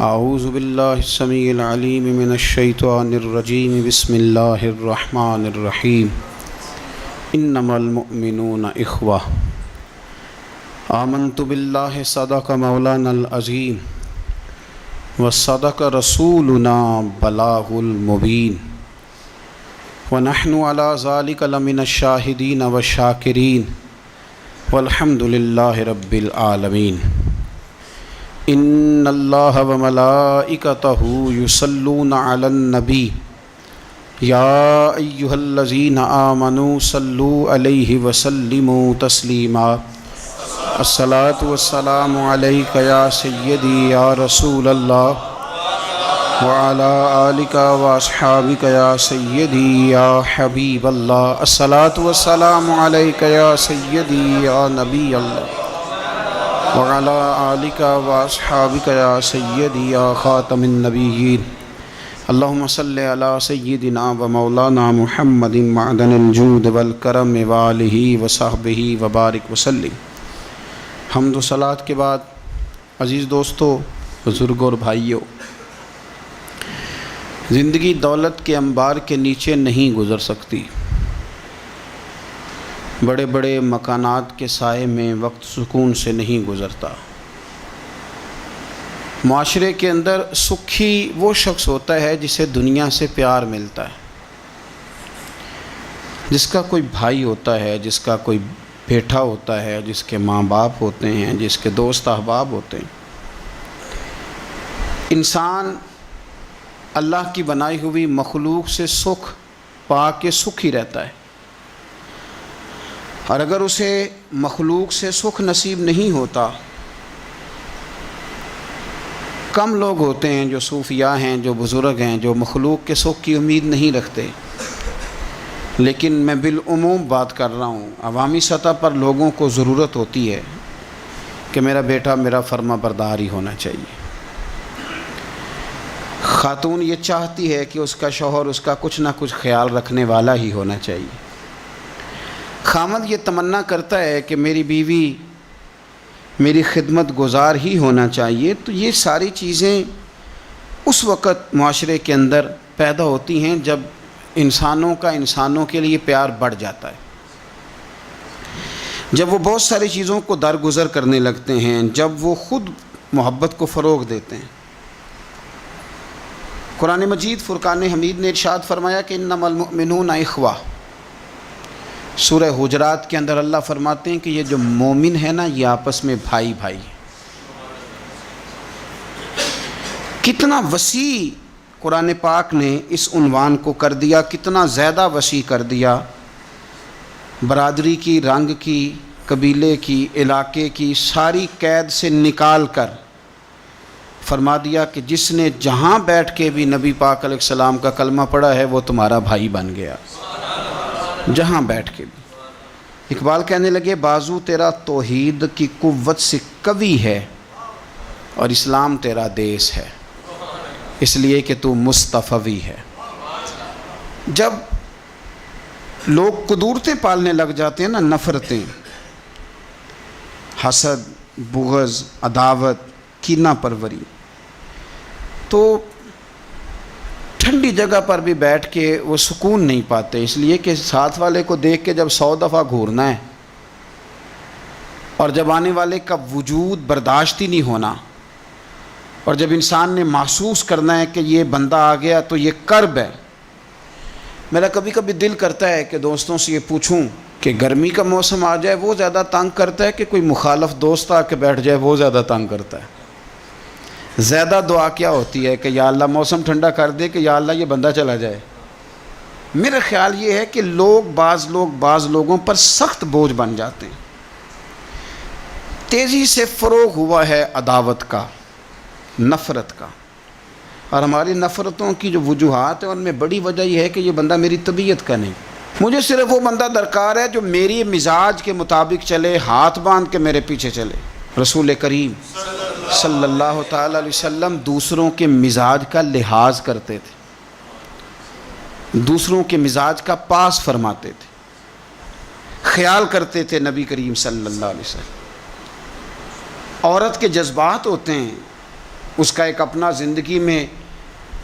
اعوذ باللہ السمیع العلیم من الشیطان الرجیم بسم اللہ الرحمن الرحیم انما المؤمنون اخوہ آمنت باللہ صدق مولانا العظیم وصدق رسولنا بلاغ المبین ونحن علی ذلک لمن الشاہدین والشاکرین والحمد للہ رب العالمین ان اللہ وملائکتہ یصلون علی النبی یا ایہا الذین آمنوا صلوا علیہ وسلموا تسلیما الصلاۃ والسلام علیک یا سیدی یا رسول اللہ وعلی آلک واصحابک یا سیدی یا حبیب اللہ الصلاۃ والسلام علیک یا سیدی یا نبی اللہ وعلی آلک واصحابک یا سیدی یا خاتم النبیین اللہم صلی علی سیدنا و مولانا محمد معدن الجود والکرم وآلہ وصحبہ وبارک وسلم۔ حمد و صلوات کے بعد عزیز دوستو، بزرگوں اور بھائیوں، زندگی دولت کے انبار کے نیچے نہیں گزر سکتی۔ بڑے بڑے مکانات کے سائے میں وقت سکون سے نہیں گزرتا۔ معاشرے کے اندر سکھی وہ شخص ہوتا ہے جسے دنیا سے پیار ملتا ہے، جس کا کوئی بھائی ہوتا ہے، جس کا کوئی بیٹا ہوتا ہے، جس کے ماں باپ ہوتے ہیں، جس کے دوست احباب ہوتے ہیں۔ انسان اللہ کی بنائی ہوئی مخلوق سے سکھ پا کے سکھی رہتا ہے، اور اگر اسے مخلوق سے سکھ نصیب نہیں ہوتا، کم لوگ ہوتے ہیں جو صوفیاء ہیں، جو بزرگ ہیں، جو مخلوق کے سکھ کی امید نہیں رکھتے۔ لیکن میں بالعموم بات کر رہا ہوں، عوامی سطح پر لوگوں کو ضرورت ہوتی ہے کہ میرا بیٹا میرا فرما بردار ہی ہونا چاہیے۔ خاتون یہ چاہتی ہے کہ اس کا شوہر اس کا کچھ نہ کچھ خیال رکھنے والا ہی ہونا چاہیے۔ خامد یہ تمنا کرتا ہے کہ میری بیوی میری خدمت گزار ہی ہونا چاہیے۔ تو یہ ساری چیزیں اس وقت معاشرے کے اندر پیدا ہوتی ہیں جب انسانوں کا انسانوں کے لیے پیار بڑھ جاتا ہے، جب وہ بہت ساری چیزوں کو درگزر کرنے لگتے ہیں، جب وہ خود محبت کو فروغ دیتے ہیں۔ قرآن مجید فرقان حمید نے ارشاد فرمایا کہ انما المؤمنون اخوہ۔ سورہ حجرات کے اندر اللہ فرماتے ہیں کہ یہ جو مومن ہے نا، یہ آپس میں بھائی بھائی۔ کتنا وسیع قرآن پاک نے اس عنوان کو کر دیا، کتنا زیادہ وسیع کر دیا۔ برادری کی، رنگ کی، قبیلے کی، علاقے کی ساری قید سے نکال کر فرما دیا کہ جس نے جہاں بیٹھ کے بھی نبی پاک علیہ السلام کا کلمہ پڑھا ہے وہ تمہارا بھائی بن گیا، جہاں بیٹھ کے بھی۔ اقبال کہنے لگے بازو تیرا توحید کی قوت سے قوی ہے اور اسلام تیرا دیس ہے، اس لیے کہ تو مصطفی ہے۔ جب لوگ قدورتیں پالنے لگ جاتے ہیں نا، نفرتیں، حسد، بغض، عداوت، کینہ پروری، تو ٹھنڈی جگہ پر بھی بیٹھ کے وہ سکون نہیں پاتے، اس لیے کہ ساتھ والے کو دیکھ کے جب 100 دفعہ گھورنا ہے اور جب آنے والے کا وجود برداشت ہی نہیں ہونا، اور جب انسان نے محسوس کرنا ہے کہ یہ بندہ آ گیا تو یہ کرب ہے۔ میرا کبھی کبھی دل کرتا ہے کہ دوستوں سے یہ پوچھوں کہ گرمی کا موسم آ جائے وہ زیادہ تنگ کرتا ہے کہ کوئی مخالف دوست آ کے بیٹھ جائے وہ زیادہ تنگ کرتا ہے؟ زیادہ دعا کیا ہوتی ہے کہ یا اللہ موسم ٹھنڈا کر دے، کہ یا اللہ یہ بندہ چلا جائے؟ میرا خیال یہ ہے کہ بعض لوگوں پر سخت بوجھ بن جاتے ہیں۔ تیزی سے فروغ ہوا ہے عداوت کا، نفرت کا، اور ہماری نفرتوں کی جو وجوہات ہیں ان میں بڑی وجہ یہ ہے کہ یہ بندہ میری طبیعت کا نہیں۔ مجھے صرف وہ بندہ درکار ہے جو میری مزاج کے مطابق چلے، ہاتھ باندھ کے میرے پیچھے چلے۔ رسول کریم صلی اللہ تعالی علیہ وسلم دوسروں کے مزاج کا لحاظ کرتے تھے، دوسروں کے مزاج کا پاس فرماتے تھے، خیال کرتے تھے نبی کریم صلی اللہ علیہ وسلم۔ عورت کے جذبات ہوتے ہیں، اس کا ایک اپنا زندگی میں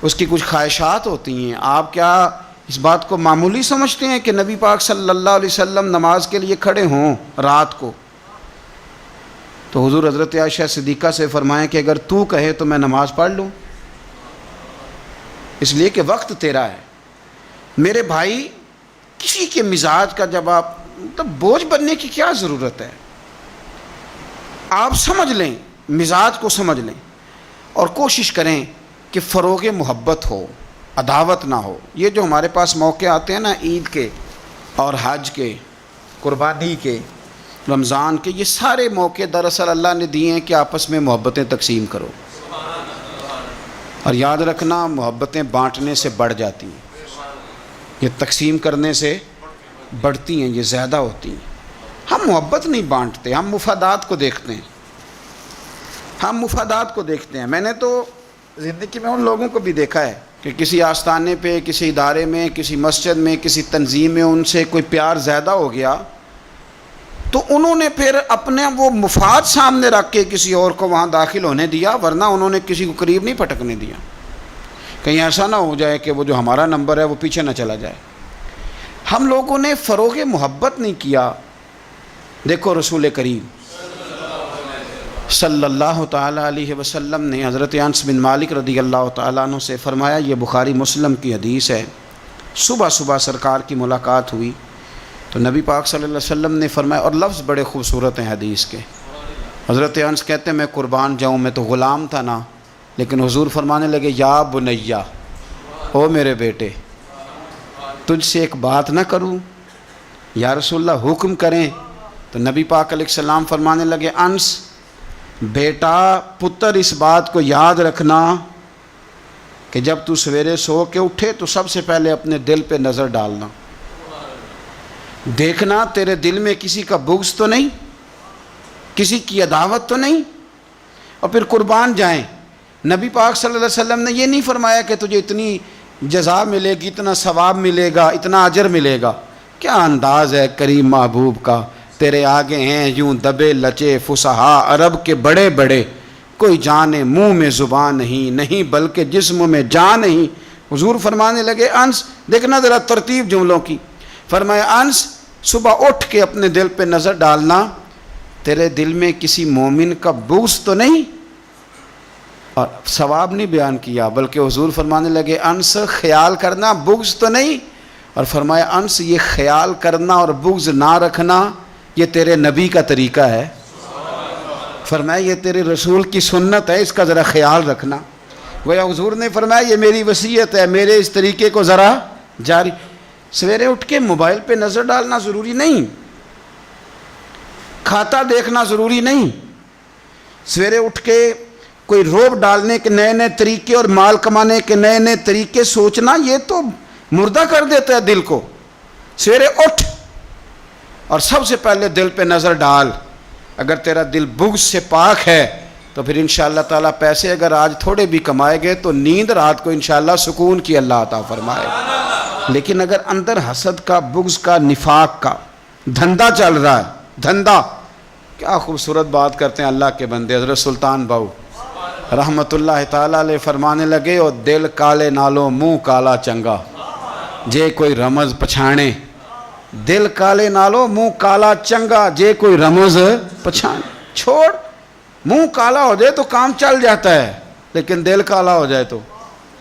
اس کی کچھ خواہشات ہوتی ہیں. آپ کیا اس بات کو معمولی سمجھتے ہیں کہ نبی پاک صلی اللہ علیہ وسلم نماز کے لیے کھڑے ہوں رات کو؟ تو حضور حضرت عائشہ صدیقہ سے فرمائیں کہ اگر تو کہے تو میں نماز پڑھ لوں، اس لیے کہ وقت تیرا ہے. میرے بھائی، کسی کے مزاج کا جب آپ بوجھ بننے کی کیا ضرورت ہے؟ آپ سمجھ لیں، مزاج کو سمجھ لیں اور کوشش کریں کہ فروغ محبت ہو، عداوت نہ ہو. یہ جو ہمارے پاس موقع آتے ہیں نا، عید کے اور حج کے، قربانی کے، رمضان کے، یہ سارے موقع دراصل اللہ نے دیے ہیں کہ آپس میں محبتیں تقسیم کرو. اور یاد رکھنا، محبتیں بانٹنے سے بڑھ جاتی ہیں، یہ تقسیم کرنے سے بڑھتی ہیں، یہ زیادہ ہوتی ہیں. ہم محبت نہیں بانٹتے، ہم مفادات کو دیکھتے ہیں. ہم مفادات کو دیکھتے ہیں. میں نے تو زندگی میں ان لوگوں کو بھی دیکھا ہے کہ کسی آستانے پہ، کسی ادارے میں، کسی مسجد میں، کسی تنظیم میں ان سے کوئی پیار زیادہ ہو گیا تو انہوں نے پھر اپنے وہ مفاد سامنے رکھ کے کسی اور کو وہاں داخل ہونے دیا، ورنہ انہوں نے کسی کو قریب نہیں پھٹکنے دیا. کہیں ایسا نہ ہو جائے کہ وہ جو ہمارا نمبر ہے وہ پیچھے نہ چلا جائے. ہم لوگوں نے فروغ محبت نہیں کیا. دیکھو رسول کریم صلی اللہ تعالیٰ علیہ وسلم نے حضرت انس بن مالک رضی اللہ تعالیٰ عنہ سے فرمایا، یہ بخاری مسلم کی حدیث ہے، صبح صبح سرکار کی ملاقات ہوئی تو نبی پاک صلی اللہ علیہ وسلم نے فرمایا، اور لفظ بڑے خوبصورت ہیں حدیث کے. حضرت انس کہتے ہیں میں قربان جاؤں، میں تو غلام تھا نا، لیکن حضور فرمانے لگے، یا بنیا، او میرے بیٹے، تجھ سے ایک بات نہ کروں؟ یا رسول اللہ حکم کریں. تو نبی پاک علیہ السلام فرمانے لگے، انس بیٹا، پتر، اس بات کو یاد رکھنا کہ جب تو سویرے سو کے اٹھے تو سب سے پہلے اپنے دل پہ نظر ڈالنا، دیکھنا تیرے دل میں کسی کا بغض تو نہیں، کسی کی عداوت تو نہیں، اور پھر قربان جائیں. نبی پاک صلی اللہ علیہ وسلم نے یہ نہیں فرمایا کہ تجھے اتنی جزا ملے گی، اتنا ثواب ملے گا، اتنا اجر ملے گا. کیا انداز ہے کریم محبوب کا. تیرے آگے ہیں یوں دبے لچے فصحا عرب کے بڑے بڑے، کوئی جانے منہ میں زبان نہیں بلکہ جسم میں جان نہیں. حضور فرمانے لگے، انس دیکھنا ذرا ترتیب جملوں کی. فرمایا، انس صبح اٹھ کے اپنے دل پہ نظر ڈالنا، تیرے دل میں کسی مومن کا بغض تو نہیں. اور ثواب نہیں بیان کیا، بلکہ حضور فرمانے لگے، انس خیال کرنا، بغض تو نہیں. اور فرمایا، انس یہ خیال کرنا اور بغض نہ رکھنا یہ تیرے نبی کا طریقہ ہے. فرمایا یہ تیرے رسول کی سنت ہے، اس کا ذرا خیال رکھنا. گویا حضور نے فرمایا یہ میری وصیت ہے، میرے اس طریقے کو ذرا جاری. سویرے اٹھ کے موبائل پہ نظر ڈالنا ضروری نہیں، کھاتا دیکھنا ضروری نہیں، سویرے اٹھ کے کوئی روب ڈالنے کے نئے نئے طریقے اور مال کمانے کے نئے نئے طریقے سوچنا، یہ تو مردہ کر دیتا ہے دل کو. سویرے اٹھ اور سب سے پہلے دل پہ نظر ڈال. اگر تیرا دل بغض سے پاک ہے تو پھر انشاءاللہ تعالیٰ پیسے اگر آج تھوڑے بھی کمائے گئے تو نیند رات کو انشاءاللہ سکون کی اللہ عطا فرمائے. لیکن اگر اندر حسد کا، بغض کا، نفاق کا دھندا چل رہا ہے، دھندا. کیا خوبصورت بات کرتے ہیں اللہ کے بندے. حضرت سلطان باؤ رحمت اللہ تعالیٰ علیہ فرمانے لگے، اور دل کالے نالو منہ کالا چنگا، جے کوئی رمز پچھانے. دل کالے نالو منہ کالا چنگا، جے کوئی رمز پچھانے. چھوڑ، منہ کالا ہو جائے تو کام چل جاتا ہے، لیکن دل کالا ہو جائے تو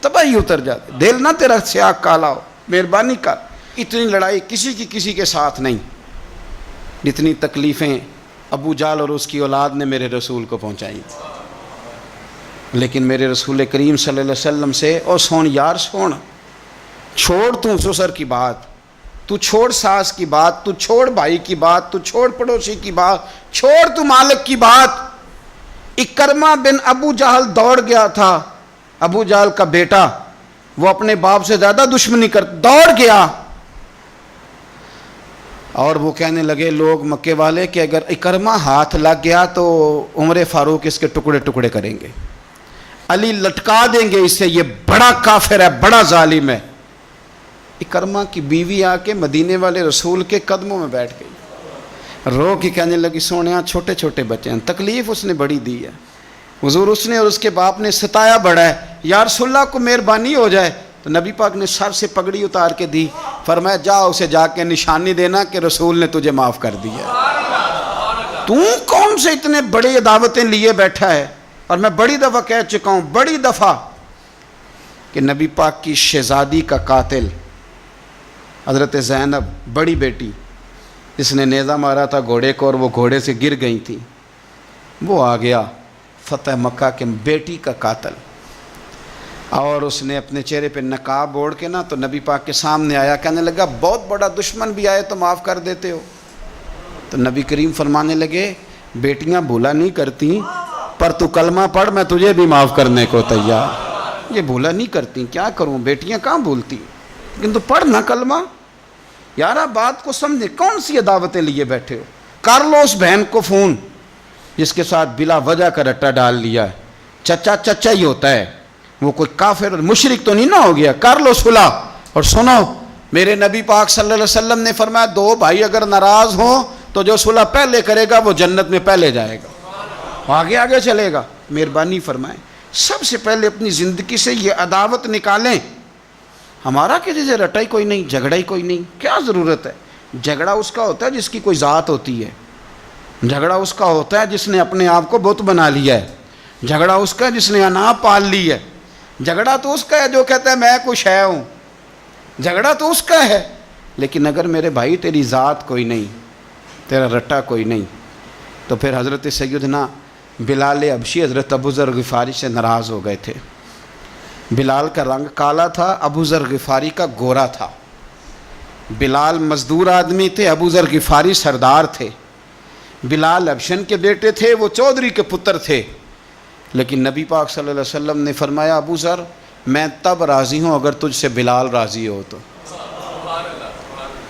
تباہی اتر جاتی. دل نہ تیرا سیاہ کالا ہو، مہربانی کر. اتنی لڑائی کسی کی کسی کے ساتھ نہیں جتنی تکلیفیں ابو جال اور اس کی اولاد نے میرے رسول کو پہنچائی. لیکن میرے رسول کریم صلی اللہ علیہ وسلم سے، او سون یار سون، چھوڑ تو سسر کی بات، تو چھوڑ ساس کی بات، تو چھوڑ بھائی کی بات، تو چھوڑ پڑوسی کی بات، چھوڑ تو مالک کی بات. اکرمہ بن ابو جہل دوڑ گیا تھا، ابو جہل کا بیٹا، وہ اپنے باپ سے زیادہ دشمنی دوڑ گیا. اور وہ کہنے لگے لوگ مکے والے کہ اگر اکرمہ ہاتھ لگ گیا تو عمر فاروق اس کے ٹکڑے ٹکڑے کریں گے، علی لٹکا دیں گے اسے، یہ بڑا کافر ہے، بڑا ظالم ہے. اکرمہ کی بیوی آ کے مدینے والے رسول کے قدموں میں بیٹھ گئی، رو کے کہنے لگی، سونیا چھوٹے چھوٹے بچے ہیں، تکلیف اس نے بڑی دی ہے، حضور اس نے اور اس کے باپ نے ستایا بڑا ہے، یا رسول اللہ کو مہربانی ہو جائے. تو نبی پاک نے سر سے پگڑی اتار کے دی، فرمایا جا اسے جا کے نشانی دینا کہ رسول نے تجھے معاف کر دیا. تو کون سے اتنے بڑے دعوتیں لیے بیٹھا ہے؟ اور میں بڑی دفعہ کہہ چکا ہوں، بڑی دفعہ، کہ نبی پاک کی شہزادی کا قاتل حضرت زینب بڑی بیٹی، جس نے نیزہ مارا تھا گھوڑے کو اور وہ گھوڑے سے گر گئی تھی، وہ آ گیا فتح مکہ کے بیٹی کا قاتل، اور اس نے اپنے چہرے پہ نقاب اوڑھ کے نا تو نبی پاک کے سامنے آیا، کہنے لگا بہت بڑا دشمن بھی آئے تو معاف کر دیتے ہو. تو نبی کریم فرمانے لگے بیٹیاں بھولا نہیں کرتی، پر تو کلمہ پڑھ میں تجھے بھی معاف کرنے کو تیار. یہ بھولا نہیں کرتی، کیا کروں، بیٹیاں کہاں بھولتی، لیکن تو پڑھ نہ کلمہ. یار آپ بات کو سمجھے، کون سی دعوتیں لیے بیٹھے ہو؟ کر لو اس بہن کو فون جس کے ساتھ بلا وجہ کا رٹا ڈال لیا ہے. چچا چچا ہی ہوتا ہے، وہ کوئی کافر اور مشرک تو نہیں نہ ہو گیا. کر لو صلح. اور سنو، میرے نبی پاک صلی اللہ علیہ وسلم نے فرمایا دو بھائی اگر ناراض ہوں تو جو صلح پہلے کرے گا وہ جنت میں پہلے جائے گا، آگے آگے چلے گا. مہربانی فرمائیں سب سے پہلے اپنی زندگی سے یہ عداوت نکالیں. ہمارا کسی سے رٹا ہی کوئی نہیں، جھگڑا ہی کوئی نہیں، کیا ضرورت ہے؟ جھگڑا اس کا ہوتا ہے جس کی کوئی ذات ہوتی ہے. جھگڑا اس کا ہوتا ہے جس نے اپنے آپ کو بت بنا لیا ہے. جھگڑا اس کا ہے جس نے انا پال لی ہے. جھگڑا تو اس کا ہے جو کہتا ہے میں کوئی شے ہوں. جھگڑا تو اس کا ہے. لیکن اگر میرے بھائی تیری ذات کوئی نہیں، تیرا رٹا کوئی نہیں، تو پھر حضرت سیدنا بلال حبشی حضرت ابو ذر غفاری سے ناراض ہو گئے تھے. بلال کا رنگ کالا تھا، ابو ذر غفاری کا گورا تھا. بلال مزدور آدمی تھے، ابو ذر غفاری سردار تھے. بلال حبشن کے بیٹے تھے، وہ چودھری کے پتر تھے. لیکن نبی پاک صلی اللہ علیہ وسلم نے فرمایا ابو ذر میں تب راضی ہوں اگر تجھ سے بلال راضی ہو تو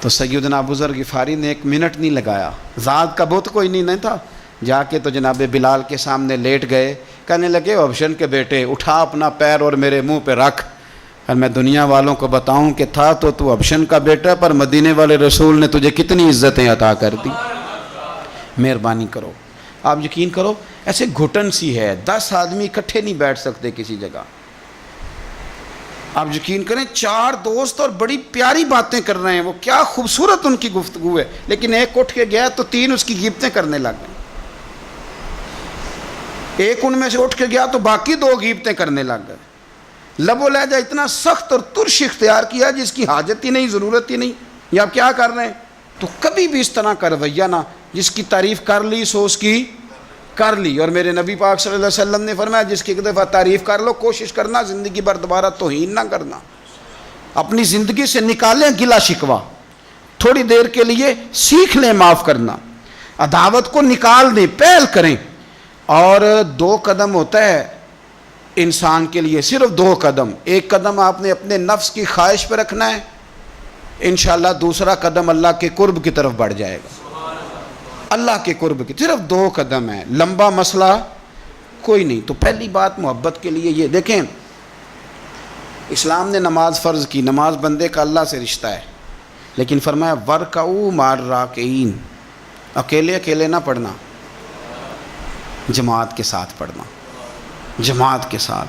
سیدنا ابو ذر غفاری نے 1 منٹ نہیں لگایا، ذات کا بت کوئی نہیں تھا، جا کے تو جناب بلال کے سامنے لیٹ گئے. کہنے لگے حبشن کے بیٹے اٹھا اپنا پیر اور میرے منہ پہ رکھ، اور میں دنیا والوں کو بتاؤں کہ تھا تو حبشن کا بیٹا، پر مدینے والے رسول نے تجھے کتنی عزتیں عطا کر دی. مہربانی کرو. آپ یقین کرو ایسے گھٹن سی ہے، 10 آدمی اکٹھے نہیں بیٹھ سکتے کسی جگہ. آپ یقین کریں 4 دوست اور بڑی پیاری باتیں کر رہے ہیں، وہ کیا خوبصورت ان کی گفتگو ہے، لیکن ایک اٹھ کے گیا تو 3 اس کی غیبتیں کرنے لگ گئے. ایک ان میں سے اٹھ کے گیا تو باقی 2 غیبتیں کرنے لگ گئے. لب و لہجہ اتنا سخت اور ترش اختیار کیا جس کی حاجت ہی نہیں، ضرورت ہی نہیں. یہ آپ کیا کر رہے ہیں؟ تو کبھی بھی اس طرح کا رویہ نہ، جس کی تعریف کر لی سو اس کی کر لی. اور میرے نبی پاک صلی اللہ علیہ وسلم نے فرمایا جس کی ایک دفعہ تعریف کر لو کوشش کرنا زندگی بھر دوبارہ توہین نہ کرنا. اپنی زندگی سے نکالیں گلا شکوہ، تھوڑی دیر کے لیے سیکھ لیں معاف کرنا، عداوت کو نکال دیں، پہل کریں. اور 2 قدم ہوتا ہے انسان کے لیے، صرف 2 قدم. ایک قدم آپ نے اپنے نفس کی خواہش پہ رکھنا ہے، انشاءاللہ دوسرا قدم اللہ کے قرب کی طرف بڑھ جائے گا. اللہ کے قرب کی صرف 2 قدم ہیں، لمبا مسئلہ کوئی نہیں. تو پہلی بات محبت کے لیے یہ دیکھیں، اسلام نے نماز فرض کی، نماز بندے کا اللہ سے رشتہ ہے، لیکن فرمایا ورکعوا مع الراکعین، اکیلے اکیلے نہ پڑھنا، جماعت کے ساتھ پڑھنا، جماعت کے ساتھ.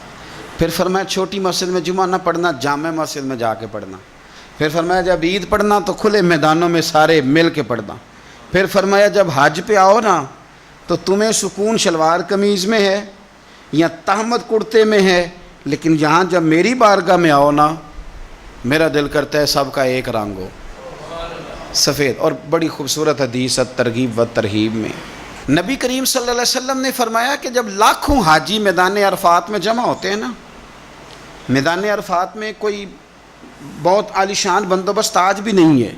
پھر فرمایا چھوٹی مسجد میں جمعہ نہ پڑھنا، جامع مسجد میں جا کے پڑھنا. پھر فرمایا جب عید پڑھنا تو کھلے میدانوں میں سارے مل کے پڑھنا. پھر فرمایا جب حج پہ آؤ نا تو تمہیں سکون شلوار قمیض میں ہے یا تہمت کرتے میں ہے، لیکن یہاں جب میری بارگاہ میں آؤ نا میرا دل کرتا ہے سب کا ایک رنگ ہو، سفید. اور بڑی خوبصورت حدیث ترغیب و ترہیب میں نبی کریم صلی اللہ علیہ وسلم نے فرمایا کہ جب لاکھوں حاجی میدان عرفات میں جمع ہوتے ہیں نا، میدان عرفات میں کوئی بہت عالیشان بندوبست آج بھی نہیں ہے،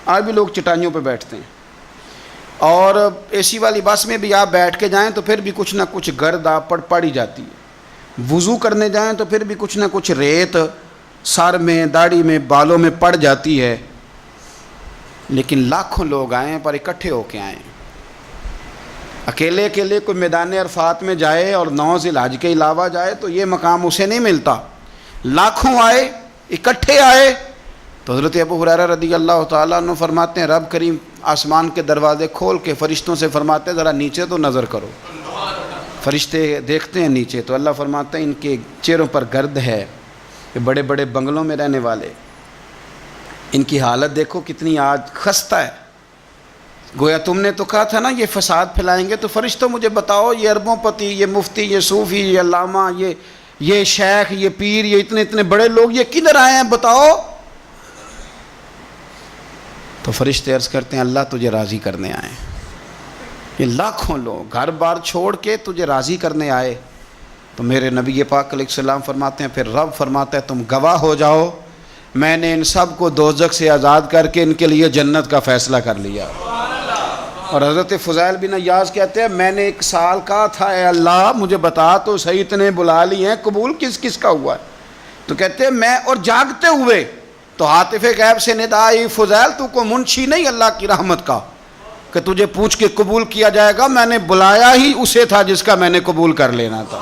آج بھی لوگ چٹائیوں پہ بیٹھتے ہیں. اور اے سی والی بس میں بھی آپ بیٹھ کے جائیں تو پھر بھی کچھ نہ کچھ گرد آپ پر پڑی جاتی ہے. وضو کرنے جائیں تو پھر بھی کچھ نہ کچھ ریت سر میں، داڑھی میں، بالوں میں پڑ جاتی ہے. لیکن لاکھوں لوگ آئیں پر اکٹھے ہو کے آئیں. اکیلے اکیلے کوئی میدان عرفات میں جائے اور 9 ذی الحج کے علاوہ جائے تو یہ مقام اسے نہیں ملتا. لاکھوں آئے، اکٹھے آئے. تو حضرت ابو ہریرہ رضی اللہ تعالیٰ عنہ فرماتے ہیں رب کریم آسمان کے دروازے کھول کے فرشتوں سے فرماتے ہیں ذرا نیچے تو نظر کرو. فرشتے دیکھتے ہیں نیچے تو اللہ فرماتا ہے ان کے چہروں پر گرد ہے، کہ بڑے بڑے بنگلوں میں رہنے والے، ان کی حالت دیکھو کتنی آج خستہ ہے۔ گویا تم نے تو کہا تھا نا یہ فساد پھیلائیں گے، تو فرشتوں مجھے بتاؤ یہ اربوں پتی، یہ مفتی، یہ صوفی، یہ علامہ، یہ شیخ، یہ پیر، یہ اتنے بڑے لوگ یہ کدھر آئے ہیں بتاؤ۔ تو فرشتے عرض کرتے ہیں اللہ تجھے راضی کرنے آئے ہیں، یہ لاکھوں لوگ گھر بار چھوڑ کے تجھے راضی کرنے آئے۔ تو میرے نبی پاک علیہ السلام فرماتے ہیں پھر رب فرماتا ہے تم گواہ ہو جاؤ، میں نے ان سب کو دوزخ سے آزاد کر کے ان کے لیے جنت کا فیصلہ کر لیا۔ اور حضرت فضیل بن عیاض کہتے ہیں میں نے 1 سال کہا تھا اے اللہ مجھے بتا تو صحیح، اتنے بلا لی ہیں، قبول کس کس کا ہوا ہے؟ تو کہتے ہیں میں اور جاگتے ہوئے تو عاطف غیب سے ندا آئی فضیل تو کو منشی نہیں اللہ کی رحمت کا کہ تجھے پوچھ کے قبول کیا جائے گا، میں نے بلایا ہی اسے تھا جس کا میں نے قبول کر لینا تھا،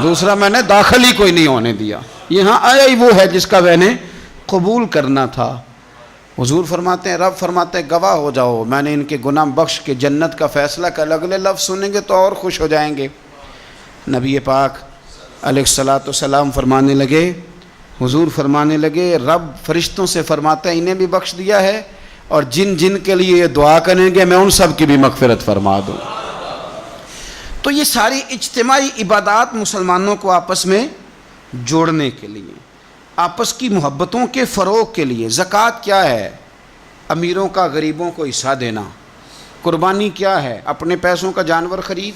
دوسرا میں نے داخل ہی کوئی نہیں ہونے دیا، یہاں آیا ہی وہ ہے جس کا میں نے قبول کرنا تھا۔ حضور فرماتے ہیں رب فرماتے ہیں گواہ ہو جاؤ میں نے ان کے گناہ بخش کے جنت کا فیصلہ کر۔ اگلے لفظ سنیں گے تو اور خوش ہو جائیں گے۔ نبی پاک علیہ السلام فرمانے لگے، حضور فرمانے لگے رب فرشتوں سے فرماتا ہے انہیں بھی بخش دیا ہے اور جن جن کے لیے یہ دعا کریں گے میں ان سب کی بھی مغفرت فرما دوں۔ تو یہ ساری اجتماعی عبادات مسلمانوں کو آپس میں جوڑنے کے لیے، آپس کی محبتوں کے فروغ کے لیے۔ زکوٰۃ کیا ہے؟ امیروں کا غریبوں کو حصہ دینا۔ قربانی کیا ہے؟ اپنے پیسوں کا جانور خرید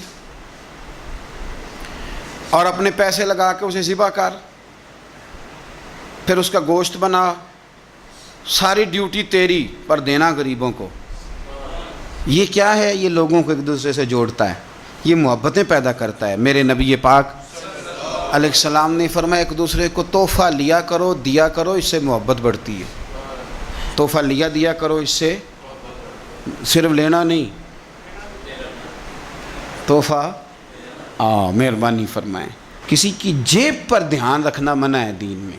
اور اپنے پیسے لگا کے اسے ذبح کر، پھر اس کا گوشت بنا، ساری ڈیوٹی تیری پر دینا غریبوں کو۔ یہ کیا ہے؟ یہ لوگوں کو ایک دوسرے سے جوڑتا ہے، یہ محبتیں پیدا کرتا ہے۔ میرے نبی پاک علیہ السلام نے فرمایا ایک دوسرے کو تحفہ لیا کرو، دیا کرو، اس سے محبت بڑھتی ہے۔ تحفہ لیا دیا کرو، اس سے صرف لینا نہیں، تحفہ مہربانی فرمائیں۔ کسی کی جیب پر دھیان رکھنا منع ہے دین میں،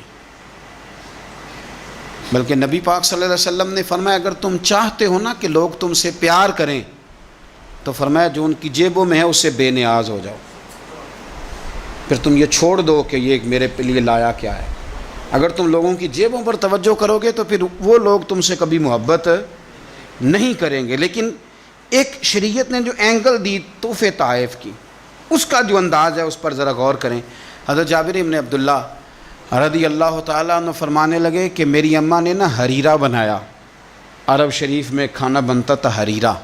بلکہ نبی پاک صلی اللہ علیہ وسلم نے فرمایا اگر تم چاہتے ہو نا کہ لوگ تم سے پیار کریں تو فرمایا جو ان کی جیبوں میں ہے اس سے بے نیاز ہو جاؤ، پھر تم یہ چھوڑ دو کہ یہ میرے لیے لایا کیا ہے۔ اگر تم لوگوں کی جیبوں پر توجہ کرو گے تو پھر وہ لوگ تم سے کبھی محبت نہیں کریں گے۔ لیکن ایک شریعت نے جو اینگل دی تحفے طائف کی، اس کا جو انداز ہے اس پر ذرا غور کریں۔ حضرت جابر بن عبداللہ رضی اللہ تعالیٰ عنہ فرمانے لگے کہ میری اماں نے نا حریرہ بنایا، عرب شریف میں کھانا بنتا تھا حریرہ۔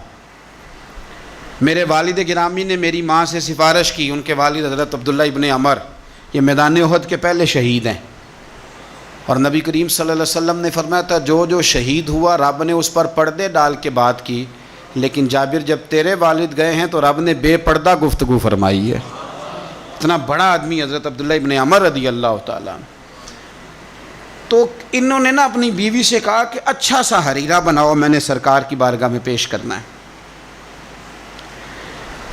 میرے والد گرامی نے میری ماں سے سفارش کی، ان کے والد حضرت عبداللہ ابن عمر یہ میدان احد کے پہلے شہید ہیں، اور نبی کریم صلی اللہ علیہ وسلم نے فرمایا تھا جو جو شہید ہوا رب نے اس پر پردے ڈال کے بات کی، لیکن جابر جب تیرے والد گئے ہیں تو رب نے بے پردہ گفتگو فرمائی ہے۔ اتنا بڑا آدمی حضرت عبداللہ ابن عمر رضی اللہ تعالیٰ عنہ۔ تو انہوں نے نا اپنی بیوی سے کہا کہ اچھا سا حریرہ بناؤ، میں نے سرکار کی بارگاہ میں پیش کرنا ہے۔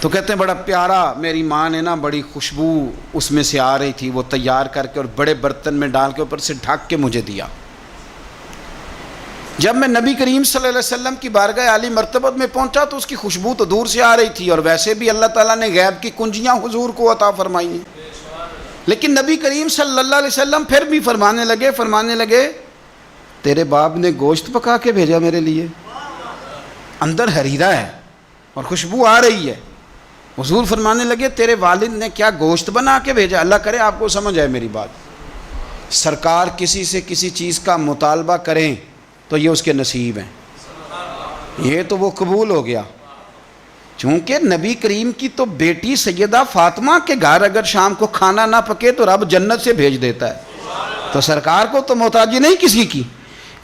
تو کہتے ہیں بڑا پیارا، میری ماں نے نا بڑی خوشبو اس میں سے آ رہی تھی، وہ تیار کر کے اور بڑے برتن میں ڈال کے اوپر سے ڈھک کے مجھے دیا۔ جب میں نبی کریم صلی اللہ علیہ وسلم کی بارگاہ عالی مرتبت میں پہنچا تو اس کی خوشبو تو دور سے آ رہی تھی، اور ویسے بھی اللہ تعالیٰ نے غیب کی کنجیاں حضور کو عطا فرمائی ہیں، لیکن نبی کریم صلی اللہ علیہ وسلم پھر بھی فرمانے لگے تیرے باپ نے گوشت پکا کے بھیجا میرے لیے، اندر حریرہ ہے اور خوشبو آ رہی ہے۔ حضور فرمانے لگے تیرے والد نے کیا گوشت بنا کے بھیجا؟ اللہ کرے آپ کو سمجھ آئے میری بات۔ سرکار کسی سے کسی چیز کا مطالبہ کریں تو یہ اس کے نصیب ہیں، یہ تو وہ قبول ہو گیا۔ چونکہ نبی کریم کی تو بیٹی سیدہ فاطمہ کے گھر اگر شام کو کھانا نہ پکے تو رب جنت سے بھیج دیتا ہے، تو سرکار کو تو محتاجی نہیں کسی کی۔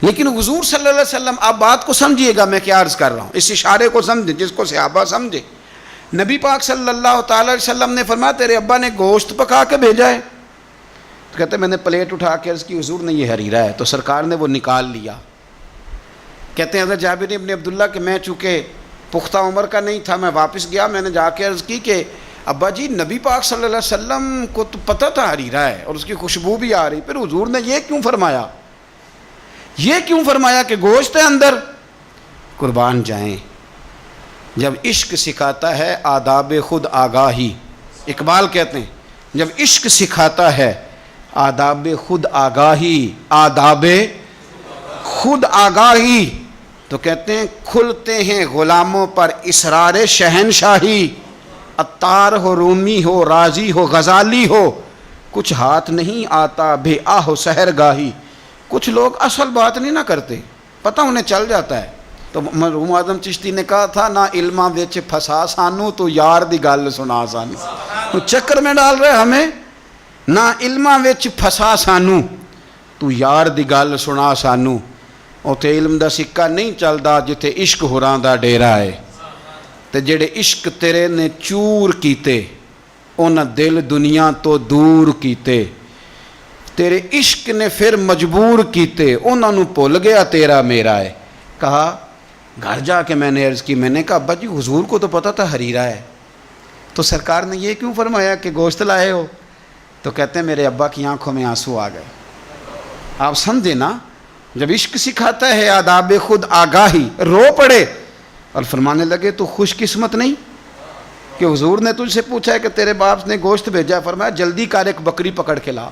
لیکن حضور صلی اللہ علیہ وسلم، آپ بات کو سمجھیے گا میں کیا عرض کر رہا ہوں، اس اشارے کو سمجھیں جس کو صحابہ سمجھے۔ نبی پاک صلی اللہ تعالی علیہ وسلم نے فرمایا تیرے ابا نے گوشت پکا کے بھیجا ہے؟ تو کہتے میں نے پلیٹ اٹھا کے عرض کی حضور نے یہ حریرہ ہے، تو سرکار نے وہ نکال لیا۔ کہتے ہیں حضرت جابر بن عبداللہ کہ میں چونکہ پختہ عمر کا نہیں تھا، میں واپس گیا، میں نے جا کے عرض کی کہ ابا جی نبی پاک صلی اللہ علیہ وسلم کو تو پتہ تھا حریرہ ہے اور اس کی خوشبو بھی آ رہی، پھر حضور نے یہ کیوں فرمایا کہ گوشت ہے اندر؟ قربان جائیں، جب عشق سکھاتا ہے آداب خود آگاہی، اقبال کہتے ہیں جب عشق سکھاتا ہے آداب خود آگاہی، آداب خود آگاہی، تو کہتے ہیں کھلتے ہیں غلاموں پر اسرار شہنشاہی، عطار ہو، رومی ہو، رازی ہو، غزالی ہو، کچھ ہاتھ نہیں آتا بے آہ و سحر گاہی۔ کچھ لوگ اصل بات نہیں نہ کرتے، پتہ انہیں چل جاتا ہے۔ تو مرحوم اعظم چشتی نے کہا تھا نہ علماں وچ پھسا سانو تو یار دی گل سنا سانو، تو چکر میں ڈال رہے ہمیں، نہ علماں وچ پھسا سانو تو یار دی گل سنا سانو، اوتھے علم دا سکہ نہیں چلدا جتھے عشق ہوراں دا ڈیرا ہے، تے جڑے عشق تیرے نے چور کیتے انہاں دل دنیا تو دور کیتے، تیرے عشق نے پھر مجبور کیتے انہاں نو بھول گیا تیرا میرا ہے۔ کہا گھر جا کے میں نے عرض کی، میں نے کہا ابا جی حضور کو تو پتہ تھا حریرہ ہے، تو سرکار نے یہ کیوں فرمایا کہ گوشت لائے ہو؟ تو کہتے ہیں میرے ابا کی آنکھوں میں آنسو آ گئے۔ آپ سمجھے نا، جب عشق سکھاتا ہے آداب خود آگاہی، رو پڑے اور فرمانے لگے تو خوش قسمت نہیں کہ حضور نے تجھ سے پوچھا ہے کہ تیرے باپ نے گوشت بھیجا، فرمایا جلدی کر ایک بکری پکڑ کے لا۔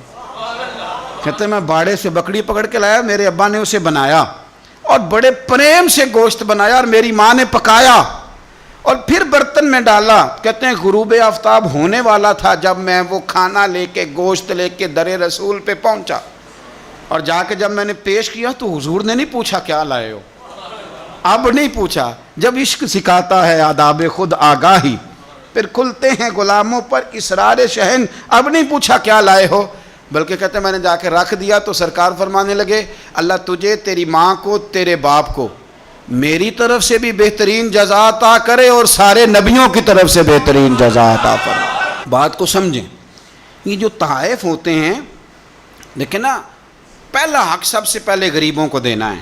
کہتے ہیں میں باڑے سے بکری پکڑ کے لایا، میرے ابا نے اسے بنایا اور بڑے پریم سے گوشت بنایا اور میری ماں نے پکایا اور پھر برتن میں ڈالا۔ کہتے ہیں غروب آفتاب ہونے والا تھا جب میں وہ کھانا لے کے گوشت لے کے در رسول پہ پہنچا، اور جا کے جب میں نے پیش کیا تو حضور نے نہیں پوچھا کیا لائے ہو، اب نہیں پوچھا۔ جب عشق سکھاتا ہے آداب خود آگاہی، پھر کھلتے ہیں غلاموں پر اسرار شہن، اب نہیں پوچھا کیا لائے ہو، بلکہ کہتے ہیں میں نے جا کے رکھ دیا تو سرکار فرمانے لگے اللہ تجھے، تیری ماں کو، تیرے باپ کو میری طرف سے بھی بہترین جزا عطا کرے اور سارے نبیوں کی طرف سے بہترین جزا عطا فرمائے۔ بات کو سمجھیں، یہ جو تحائف ہوتے ہیں دیکھیں نا، پہلا حق سب سے پہلے غریبوں کو دینا ہے،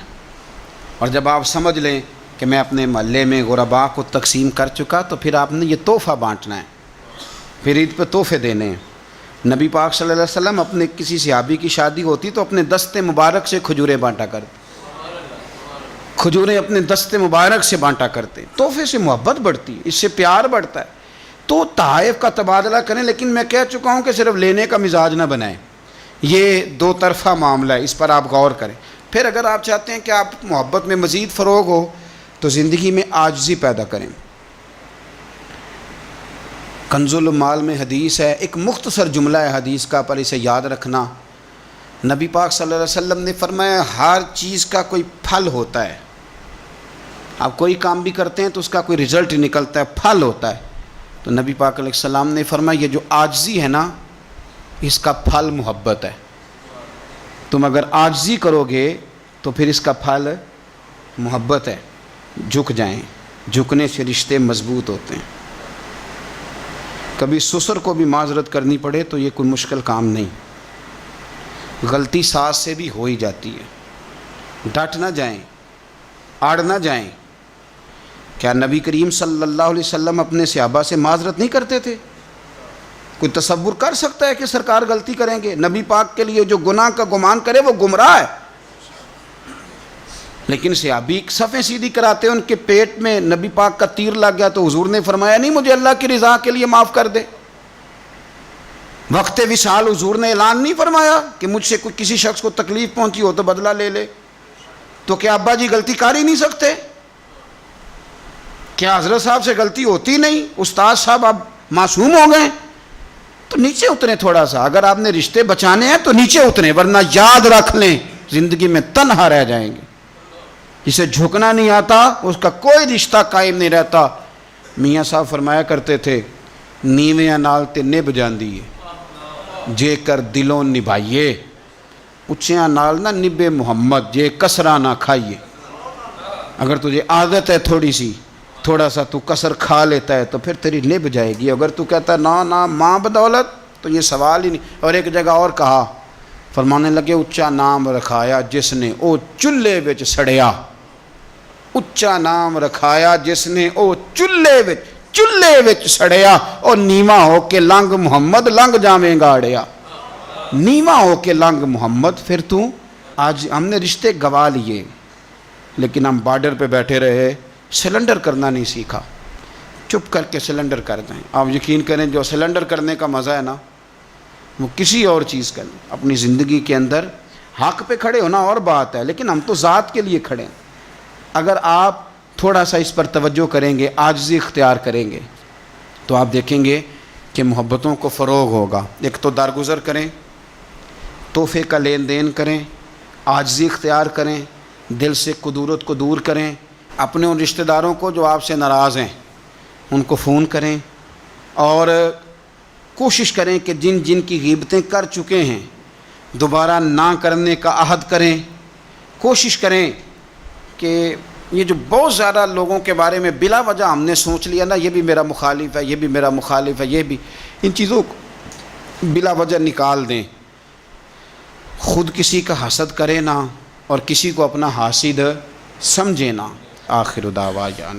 اور جب آپ سمجھ لیں کہ میں اپنے محلے میں غرباء کو تقسیم کر چکا تو پھر آپ نے یہ تحفہ بانٹنا ہے، پھر عید پہ تحفے دینے ہیں۔ نبی پاک صلی اللہ علیہ وسلم اپنے کسی صحابی کی شادی ہوتی تو اپنے دست مبارک سے کھجوریں بانٹا کرتے، کھجوریں اپنے دست مبارک سے بانٹا کرتے، تحفے سے محبت بڑھتی ہے، اس سے پیار بڑھتا ہے۔ تو تحائف کا تبادلہ کریں، لیکن میں کہہ چکا ہوں کہ صرف لینے کا مزاج نہ بنائیں، یہ دو طرفہ معاملہ ہے، اس پر آپ غور کریں۔ پھر اگر آپ چاہتے ہیں کہ آپ محبت میں مزید فروغ ہو تو زندگی میں عاجزی پیدا کریں۔ کنز المال میں حدیث ہے، ایک مختصر جملہ ہے حدیث کا، پر اسے یاد رکھنا۔ نبی پاک صلی اللہ علیہ وسلم نے فرمایا ہر چیز کا کوئی پھل ہوتا ہے، آپ کوئی کام بھی کرتے ہیں تو اس کا کوئی رزلٹ نکلتا ہے، پھل ہوتا ہے۔ تو نبی پاک علیہ السلام نے فرمایا یہ جو عاجزی ہے نا، اس کا پھل محبت ہے، تم اگر عاجزی کرو گے تو پھر اس کا پھل محبت ہے، جھک جائیں، جھکنے سے رشتے مضبوط ہوتے ہیں۔ کبھی سسر کو بھی معذرت کرنی پڑے تو یہ کوئی مشکل کام نہیں، غلطی ساس سے بھی ہو ہی جاتی ہے، ڈٹ نہ جائیں، آڑ نہ جائیں۔ کیا نبی کریم صلی اللہ علیہ وسلم اپنے صحابہ سے معذرت نہیں کرتے تھے؟ کوئی تصور کر سکتا ہے کہ سرکار غلطی کریں گے؟ نبی پاک کے لیے جو گناہ کا گمان کرے وہ گمراہ ہے، لیکن صحابی صفیں سیدھی کراتے ان کے پیٹ میں نبی پاک کا تیر لگ گیا تو حضور نے فرمایا نہیں مجھے اللہ کی رضا کے لیے معاف کر دے۔ وقت وصال حضور نے اعلان نہیں فرمایا کہ مجھ سے کوئی کسی شخص کو تکلیف پہنچی ہو تو بدلہ لے لے، تو کیا ابا جی غلطی کر ہی نہیں سکتے؟ کیا حضرت صاحب سے غلطی ہوتی نہیں؟ استاد صاحب اب معصوم ہو گئے؟ تو نیچے اتریں تھوڑا سا، اگر آپ نے رشتے بچانے ہیں تو نیچے اتریں، ورنہ یاد رکھ لیں زندگی میں تنہا رہ جائیں گے۔ جسے جھکنا نہیں آتا اس کا کوئی رشتہ قائم نہیں رہتا۔ میاں صاحب فرمایا کرتے تھے نیویاں نال تے نبھ جاندی ہے جے کر دلوں نبھائیے، اچیاں نال نہ نبے محمد جے کسرہ نہ کھائیے۔ اگر تجھے عادت ہے تھوڑا سا تو کسر کھا لیتا ہے تو پھر تیری نبھ جائے گی، اگر تو کہتا ہے نا ماں بدولت تو یہ سوال ہی نہیں۔ اور ایک جگہ اور کہا، فرمانے لگے اچا نام رکھایا جس نے او چلے وچ سڑیا، اچا نام رکھایا جس نے او چلے وچ سڑیا، اور نیواں ہو کے لنگ محمد لنگ جاویں گا اڑیا۔ نیواں ہو کے لنگ محمد، پھر تو آج ہم نے رشتے گوا لیے لیکن ہم بارڈر پہ بیٹھے رہے، سلنڈر کرنا نہیں سیکھا، چپ کر کے سلنڈر کر دیں. آپ یقین کریں جو سلنڈر کرنے کا مزہ ہے نا وہ کسی اور چیز کا نہیں. اپنی زندگی کے اندر حق پہ کھڑے ہونا اور بات ہے، لیکن ہم تو ذات کے لیے کھڑے ہیں. اگر آپ تھوڑا سا اس پر توجہ کریں گے، عاجزی اختیار کریں گے، تو آپ دیکھیں گے کہ محبتوں کو فروغ ہوگا. ایک تو درگزر کریں، تحفے کا لین دین کریں، عاجزی اختیار کریں، دل سے کدورت کو دور کریں. اپنے ان رشتہ داروں کو جو آپ سے ناراض ہیں ان کو فون کریں، اور کوشش کریں کہ جن جن کی غیبتیں کر چکے ہیں دوبارہ نہ کرنے کا عہد کریں. کوشش کریں کہ یہ جو بہت زیادہ لوگوں کے بارے میں بلا وجہ ہم نے سوچ لیا نا، یہ بھی میرا مخالف ہے، یہ بھی میرا مخالف ہے، یہ بھی، ان چیزوں کو بلا وجہ نکال دیں. خود کسی کا حسد کرے نہ اور کسی کو اپنا حاسد سمجھے نہ. آخر دعوانا